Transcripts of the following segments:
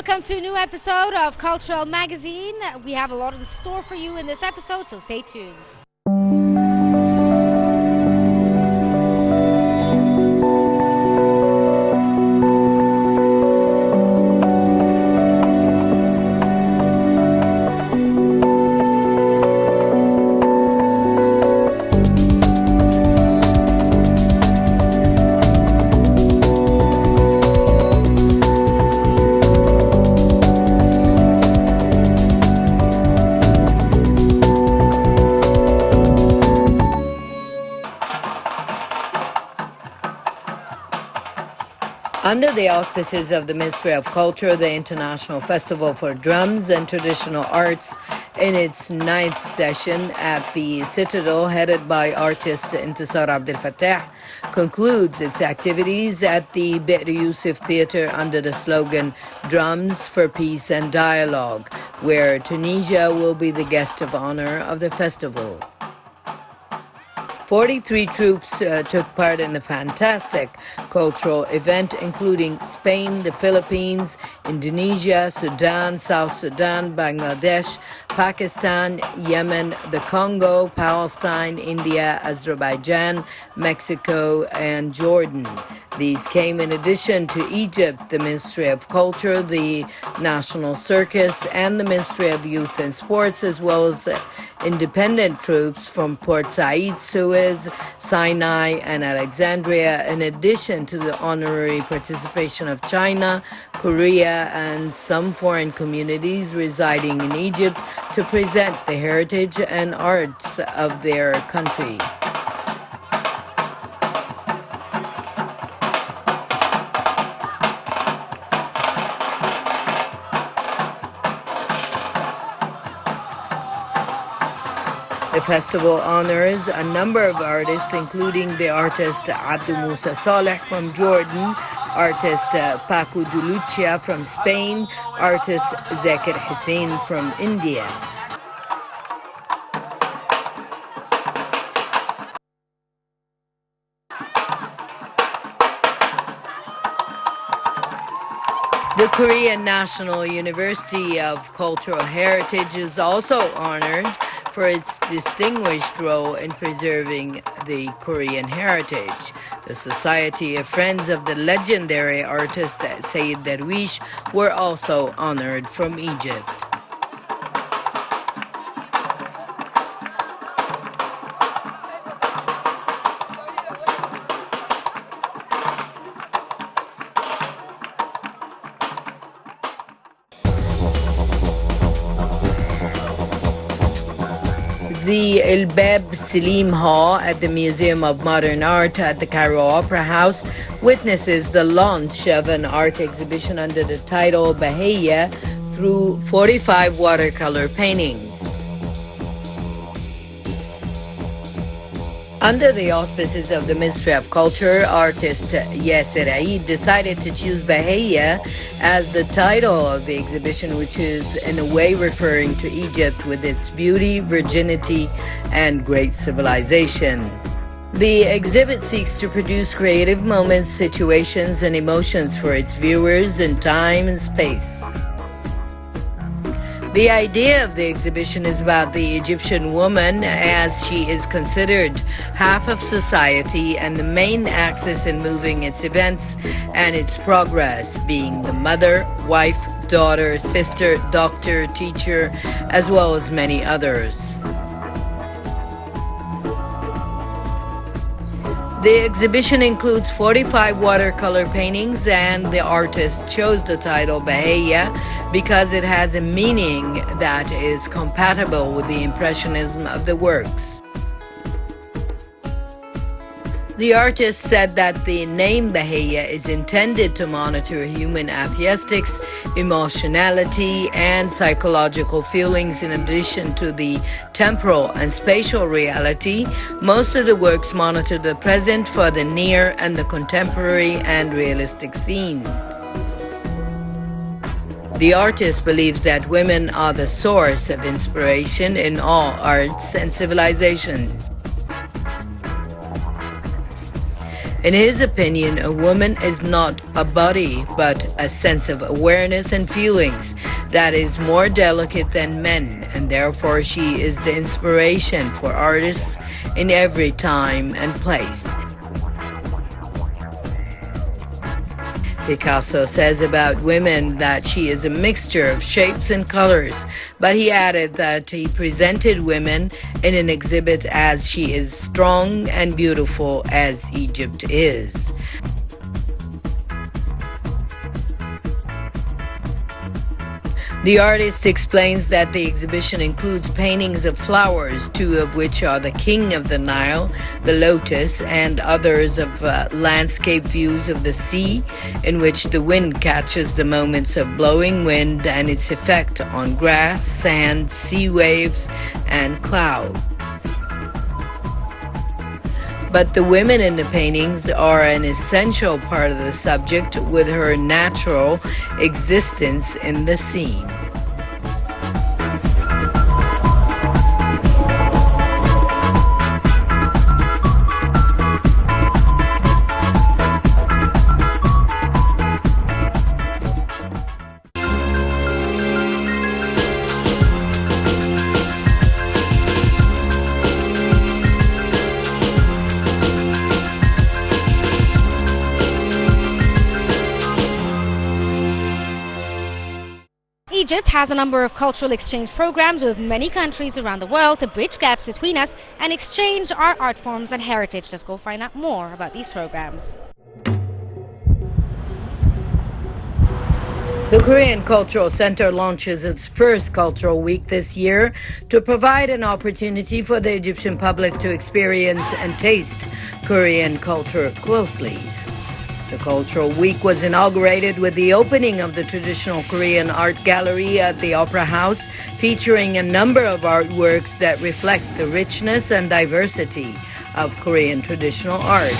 Welcome to a new episode of Cultural Magazine. We have a lot in store for you in this episode, so stay tuned. Under the auspices of the Ministry of Culture, the International Festival for Drums and Traditional Arts, in its 9th session at the Citadel, headed by artist Intisar Abdel Fattah, concludes its activities at the Bi'r Yusuf Theatre under the slogan Drums for Peace and Dialogue, where Tunisia will be the guest of honor of the festival. 43 troops took part in the fantastic cultural event, including Spain, the Philippines, Indonesia, Sudan, South Sudan, Bangladesh, Pakistan, Yemen, the Congo, Palestine, India, Azerbaijan, Mexico, and Jordan. These came in addition to Egypt, the Ministry of Culture, the National Circus, and the Ministry of Youth and Sports, as well as independent troops from Port Said, Suez, Sinai, and Alexandria, in addition to the honorary participation of China, Korea, and some foreign communities residing in Egypt to present the heritage and arts of their country. The festival honors a number of artists, including the artist Abdou Moussa Saleh from Jordan, artist Paco de Lucia from Spain, artist Zakir Hussain from India. The Korean National University of Cultural Heritage is also honored for its distinguished role in preserving the Korean heritage. The Society of Friends of the legendary artist Sayyid Darwish were also honored from Egypt. The Elbab Selim Hall at the Museum of Modern Art at the Cairo Opera House witnesses the launch of an art exhibition under the title Bahia through 45 watercolor paintings. Under the auspices of the Ministry of Culture, artist Yasser Eid decided to choose Bahia as the title of the exhibition, which is in a way referring to Egypt with its beauty, virginity, and great civilization. The exhibit seeks to produce creative moments, situations, and emotions for its viewers in time and space. The idea of the exhibition is about the Egyptian woman, as she is considered half of society and the main axis in moving its events and its progress, being the mother, wife, daughter, sister, doctor, teacher, as well as many others. The exhibition includes 45 watercolor paintings, and the artist chose the title Bahia because it has a meaning that is compatible with the impressionism of the works. The artist said that the name Bahia is intended to monitor human aesthetics, emotionality, and psychological feelings in addition to the temporal and spatial reality. Most of the works monitor the present for the near and the contemporary and realistic scene. The artist believes that women are the source of inspiration in all arts and civilizations. In his opinion, a woman is not a body, but a sense of awareness and feelings that is more delicate than men, and therefore she is the inspiration for artists in every time and place. Picasso says about women that she is a mixture of shapes and colors, but he added that he presented women in an exhibit as she is strong and beautiful as Egypt is. The artist explains that the exhibition includes paintings of flowers, two of which are the King of the Nile, the lotus, and others of landscape views of the sea, in which the wind catches the moments of blowing wind and its effect on grass, sand, sea waves, and cloud. But the women in the paintings are an essential part of the subject, with her natural existence in the scene. Egypt has a number of cultural exchange programs with many countries around the world to bridge gaps between us and exchange our art forms and heritage. Let's go find out more about these programs. The Korean Cultural Center launches its first Cultural Week this year to provide an opportunity for the Egyptian public to experience and taste Korean culture closely. The Cultural Week was inaugurated with the opening of the traditional Korean art gallery at the Opera House, featuring a number of artworks that reflect the richness and diversity of Korean traditional art.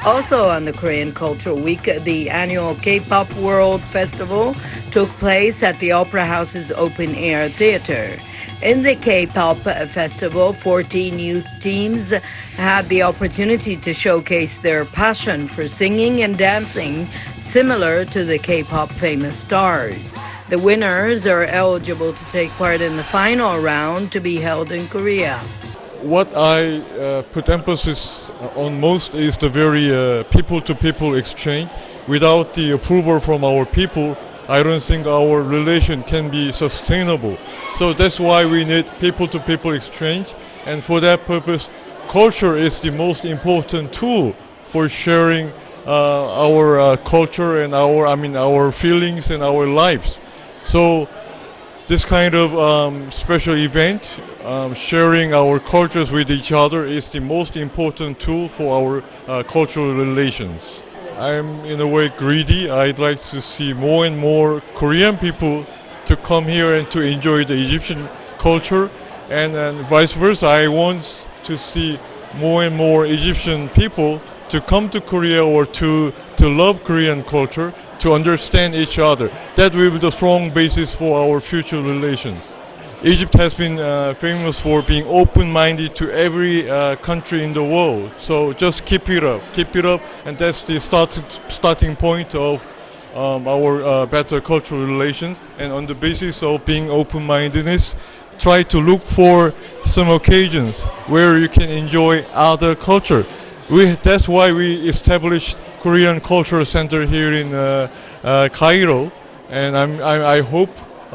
Also on the Korean Cultural Week, the annual K-pop World Festival took place at the Opera House's open-air theater. In the K-pop festival, 14 youth teams had the opportunity to showcase their passion for singing and dancing, similar to the K-pop famous stars. The winners are eligible to take part in the final round to be held in Korea. What I put emphasis on most is the very people-to-people exchange. Without the approval from our people, I don't think our relation can be sustainable. So that's why we need people-to-people exchange, and for that purpose, culture is the most important tool for sharing our culture and our feelings and our lives. So this kind of special event, sharing our cultures with each other, is the most important tool for our cultural relations. I'm in a way greedy. I'd like to see more and more Korean people to come here and to enjoy the Egyptian culture, and vice versa. I want to see more and more Egyptian people to come to Korea or to love Korean culture, to understand each other. That will be the strong basis for our future relations. Egypt has been famous for being open-minded to every country in the world. So just keep it up, and that's the starting point of our better cultural relations. And on the basis of being open-mindedness, try to look for some occasions where you can enjoy other culture. That's why we established Korean Cultural Center here in Cairo, and I hope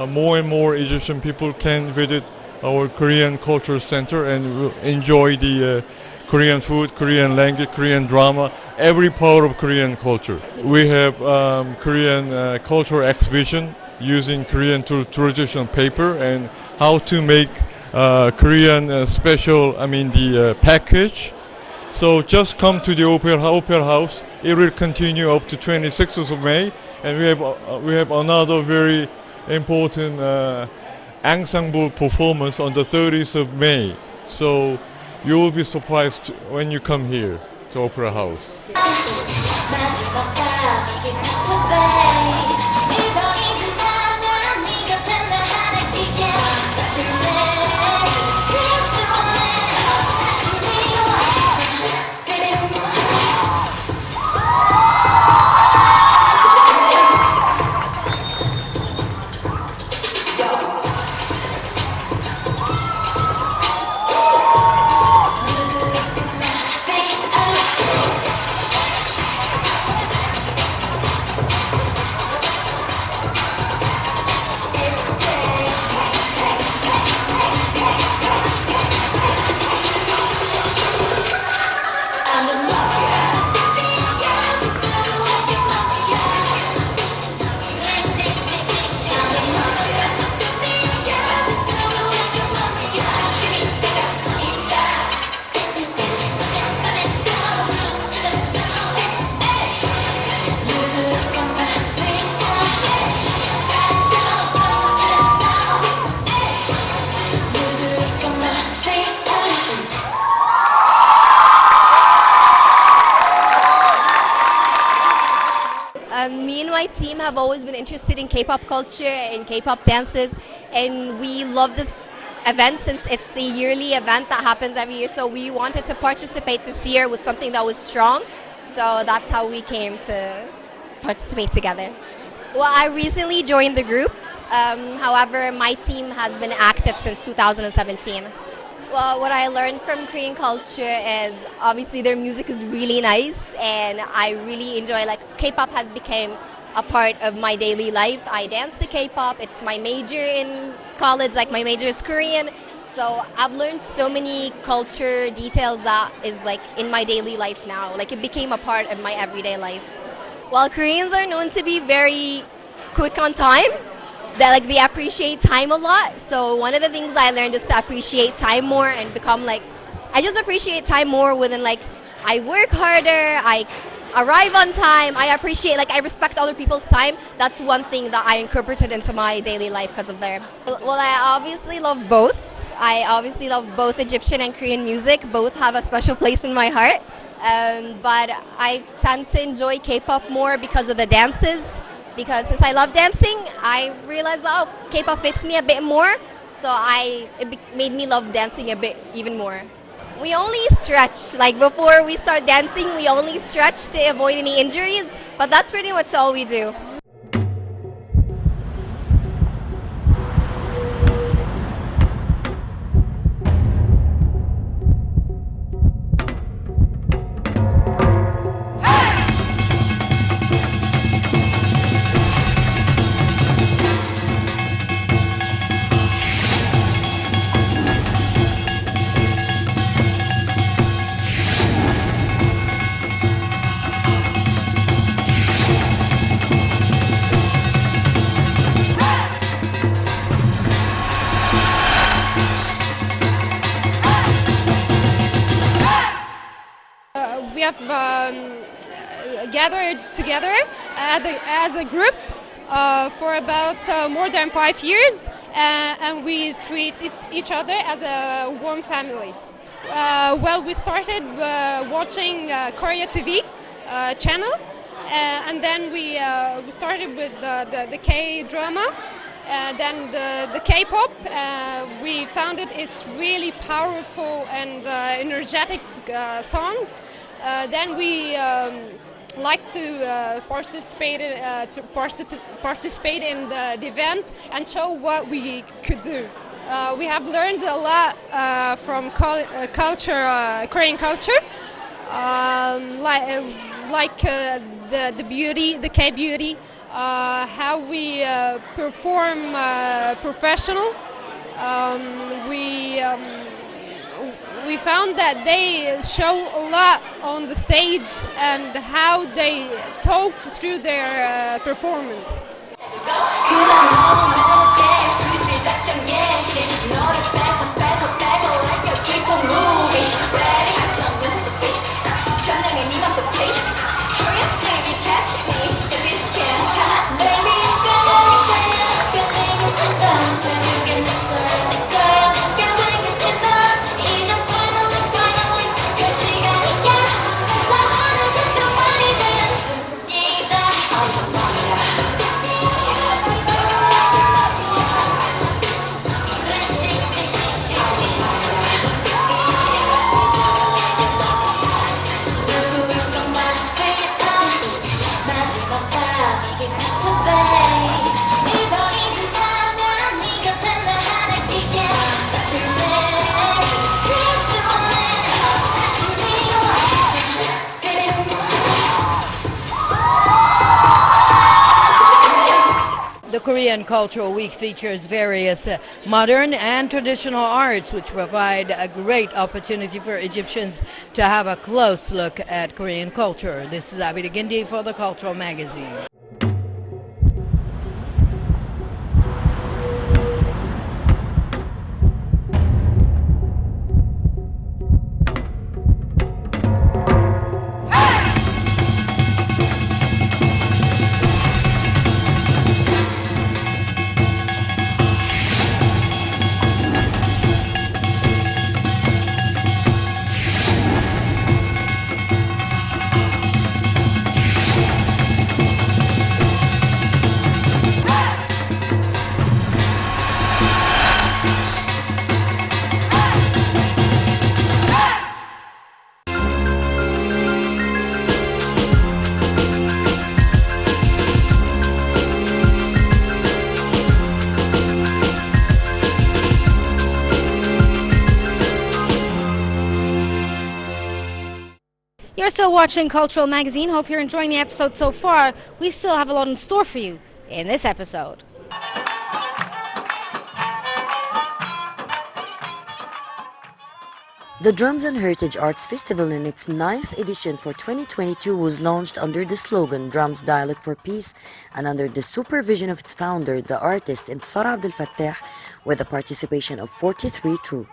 more and more Egyptian people can visit our Korean Cultural Center and enjoy the Korean food, Korean language, Korean drama, every part of Korean culture. We have Korean cultural exhibition using Korean traditional paper and how to make Korean special, the package. So just come to the Opera House. It will continue up to 26th of May, and we have another very important ensemble performance on the 30th of May. So you will be surprised when you come here to Opera House. my team have always been interested in K-pop culture and K-pop dances, and we love this event since it's a yearly event that happens every year. So we wanted to participate this year with something that was strong. So that's how we came to participate together. Well, I recently joined the group. However, my team has been active since 2017. Well, what I learned from Korean culture is obviously their music is really nice, and I really enjoy, like, K-pop has become a part of my daily life. I dance to K-pop. It's my major in college, like my major is Korean. So I've learned so many culture details that is like in my daily life now. Like it became a part of my everyday life. Well, Koreans are known to be very quick on time. They appreciate time a lot. So one of the things I learned is to appreciate time more and become like, I just appreciate time more within like, I work harder, I arrive on time, I appreciate, like I respect other people's time. That's one thing that I incorporated into my daily life because of them. Well, I obviously love both. I obviously love both Egyptian and Korean music. Both have a special place in my heart. But I tend to enjoy K-pop more because of the dances. Because since I love dancing, I realized K-pop fits me a bit more. So it made me love dancing a bit even more. We only stretch. Like before we start dancing, we only stretch to avoid any injuries. But that's pretty much all we do. We have gathered together as a group for about more than 5 years, and we treat each other as a one family. Well, we started watching Korea TV channel, and then we started with the K-drama. Then the K-pop, we found it's really powerful and energetic songs. Then we like to participate in the event and show what we could do. We have learned a lot from Korean culture, like the beauty, the K-beauty. How we perform professional. We found that they show a lot on the stage and how they talk through their performance. The Korean Cultural Week features various modern and traditional arts, which provide a great opportunity for Egyptians to have a close look at Korean culture. This is Abida Gindi for the Cultural Magazine. You're still watching Cultural Magazine. Hope you're enjoying the episode so far. We still have a lot in store for you in this episode. The Drums and Heritage Arts Festival in its 9th edition for 2022 was launched under the slogan Drums Dialogue for Peace and under the supervision of its founder, the artist Intisar Abdel Fattah, with the participation of 43 troupes.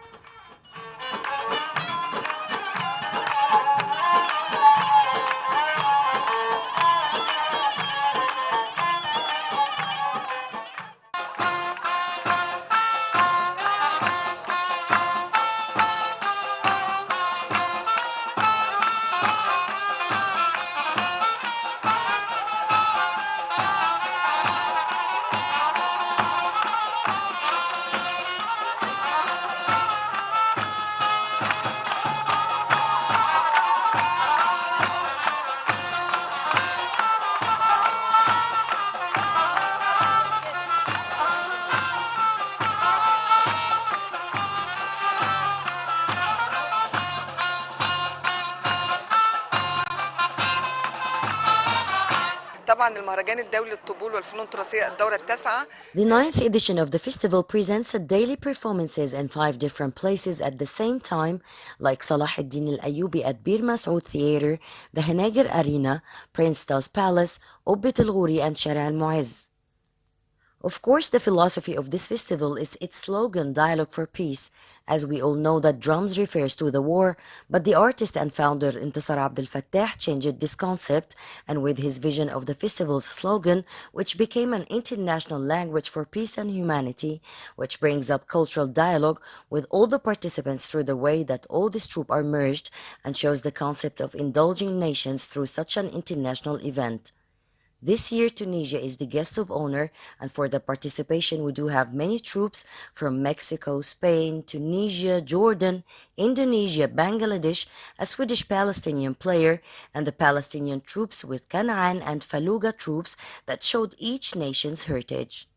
The 9th edition of the festival presents daily performances in 5 different places at the same time, like Salah ad-Din al-Ayyubi at Bir Masoud Theatre, the Henager Arena, Prince Taz Palace, Ubbet al-Ghuri and Shara al-Mu'izz. Of course, the philosophy of this festival is its slogan, Dialogue for Peace, as we all know that drums refers to the war, but the artist and founder Intisar Abdel Fattah changed this concept, and with his vision of the festival's slogan, which became an international language for peace and humanity, which brings up cultural dialogue with all the participants through the way that all these troupes are merged and shows the concept of indulging nations through such an international event. This year, Tunisia is the guest of honor, and for the participation, we do have many troops from Mexico, Spain, Tunisia, Jordan, Indonesia, Bangladesh, a Swedish Palestinian player, and the Palestinian troops with Canaan and Faluga troops that showed each nation's heritage.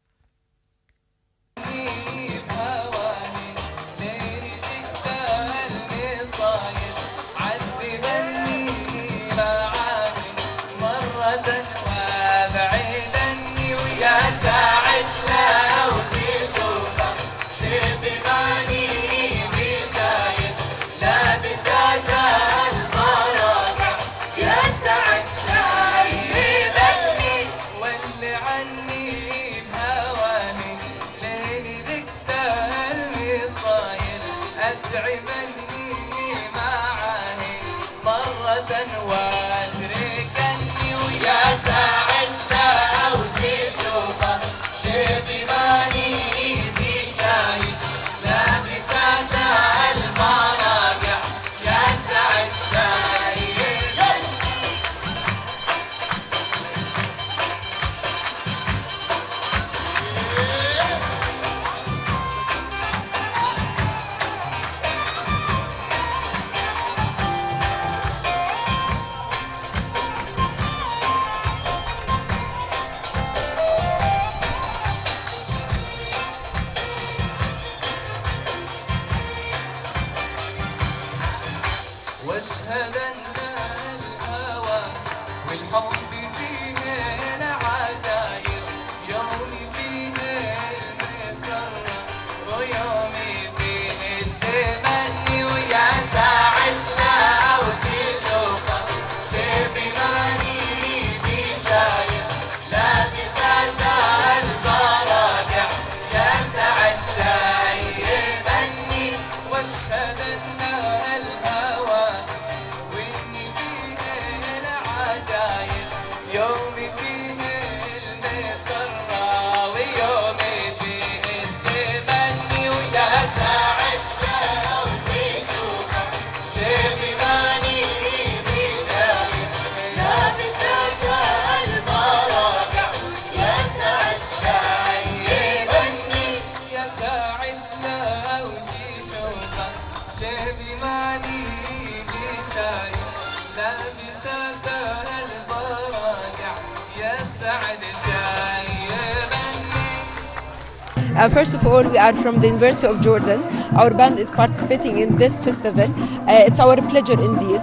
First of all, we are from the University of Jordan. Our band is participating in this festival. It's our pleasure indeed.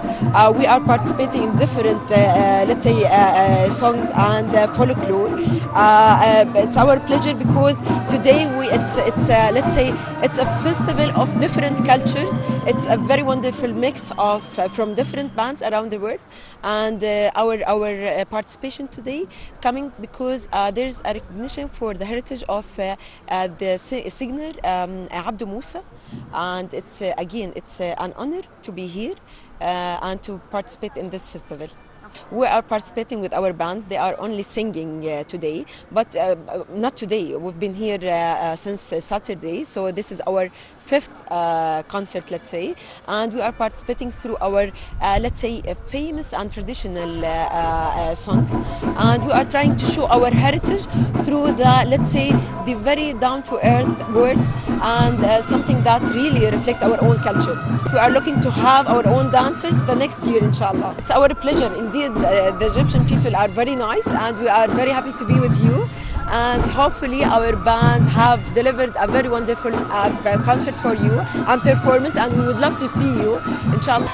We are participating in different, let's say, songs and folklore. It's our pleasure because today it's let's say it's a festival of different cultures. It's a very wonderful mix of from different bands around the world, and our participation today coming because there's a recognition for the heritage of the singer Abdou Moussa, and it's again it's an honor to be here and to participate in this festival. We are participating with our bands. They are only singing today, but not today. We've been here since Saturday, so this is our fifth concert, let's say, and we are participating through our, let's say, famous and traditional songs, and we are trying to show our heritage through the, let's say, the very down-to-earth words and something that really reflect our own culture. We are looking to have our own dancers the next year, inshallah. It's our pleasure indeed. The Egyptian people are very nice, and we are very happy to be with you, and hopefully our band have delivered a very wonderful concert for you and performance, and we would love to see you, inshallah.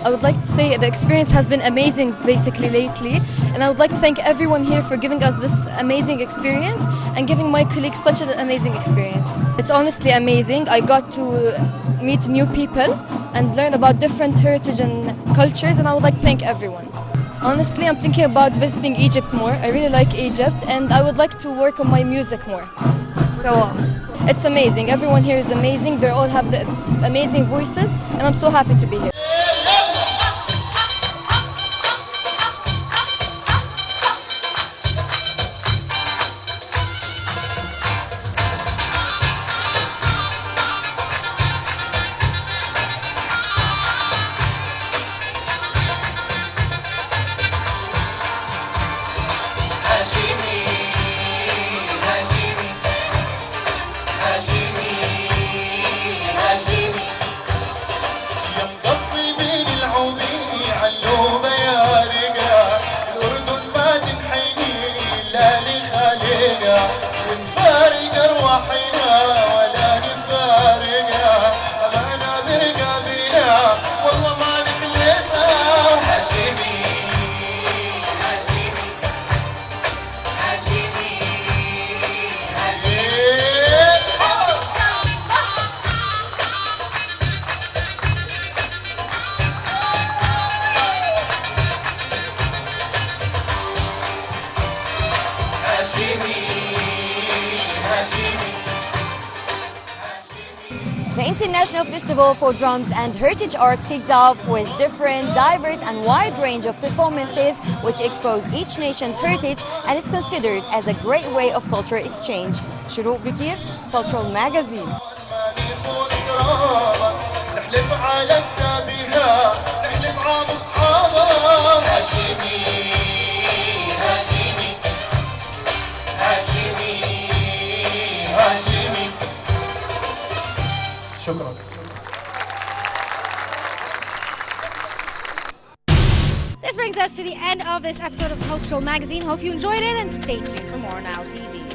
I would like to say the experience has been amazing basically lately, and I would like to thank everyone here for giving us this amazing experience and giving my colleagues such an amazing experience. It's honestly amazing. I got to meet new people and learn about different heritage and cultures, and I would like to thank everyone. Honestly, I'm thinking about visiting Egypt more. I really like Egypt, and I would like to work on my music more. So it's amazing. Everyone here is amazing. They all have the amazing voices, and I'm so happy to be here. The International Festival for Drums and Heritage Arts kicked off with different, diverse and wide range of performances which expose each nation's heritage and is considered as a great way of cultural exchange. Shuruq Bikir, Cultural Magazine. شكرا. This brings us to the end of this episode of Cultural Magazine. Hope you enjoyed it and stay tuned for more on Now TV.